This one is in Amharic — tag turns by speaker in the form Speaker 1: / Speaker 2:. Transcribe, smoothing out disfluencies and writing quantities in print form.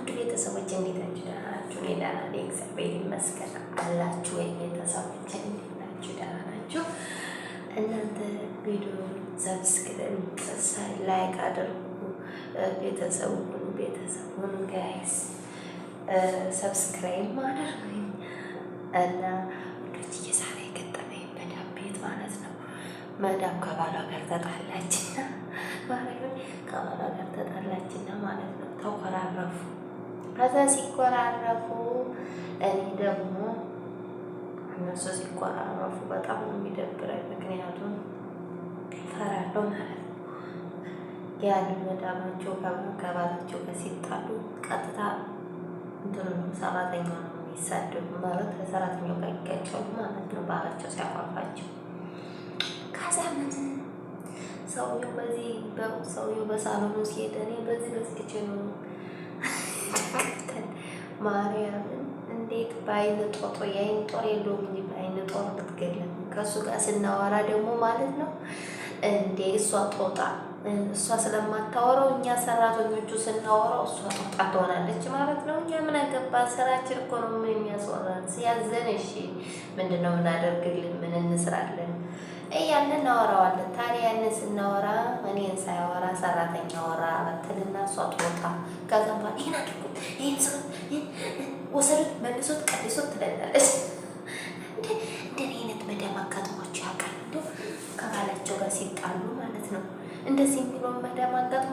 Speaker 1: ውድ ቤተሰቦች እንዴት ናችሁ? ደህና ናችሁ? እኔ ደህና ነኝ፣ እግዚአብሔር ይመስገን። አላችሁ ወይ ቤተሰቦች? እንዴት ናችሁ? ደህና ናችሁ? እናንተ ቪዲዮ ሰብስክራይብ፣ ላይክ አድርጉ። ቤተሰቡን ጋይስ ሰብስክራይብ ማድረግ እና ወንዶች እየሳለ የገጠመኝ መዳም ቤት ማለት ነው። መዳም ከባሏ ጋር ተጣላችና ከባሏ ጋር ተጣላችና ማለት ነው። ተኮራረፉ። ከዛ ሲኮራረፉ እኔ ደግሞ እነሱ ሲኮራረፉ በጣም ነው የሚደብረኝ። ምክንያቱም ፈራለሁ ማለት ነው። ያን መዳማቸው ከባላቸው ጋር ሲጣሉ ቀጥታ እንትኑ ሰራተኛው ነው የሚሳደቡ ማለት ከሰራተኛው ጋር ይጋጫሉ ማለት ነው። ባላቸው ሲያቋርፋቸው ከዛ ምን ሰውየው በሳሎኑ ሲሄድ እኔ በዚህ በስክችኑ ማርያምን እንዴት በአይን ጦጦ የአይን ጦር የለውም እንጂ በአይን ጦር ብትገለም ከእሱ ጋር ስናወራ ደግሞ ማለት ነው እንዴ እሷ ጦጣ እሷ ስለማታወራው እኛ ሰራተኞቹ ስናወራው እሷ ጦጣ ትሆናለች ማለት ነው። እኛ ምን አገባን? ስራችን እኮ ነው ምን የሚያስወራን? ሲያዘን እሺ ምንድን ነው ምናደርግልን? ምን እንስራለን? ያንን እናወራዋለን። ታዲያ ያንን ስናወራ እኔን ሳያወራ ሰራተኛ ወራ በትልና እሷ ትወጣ። ከዛ በኋላ ይህን አድርጉት፣ ይህን ሰው ወሰዱት፣ መልሶት፣ ቀድሶት ትለናለች። እንደኔ አይነት መዳም አጋጥሟቸው ያውቃል? ከባላቸው ጋር ሲጣሉ ማለት ነው። እንደዚህ የሚለውን መዳም አጋጥሞ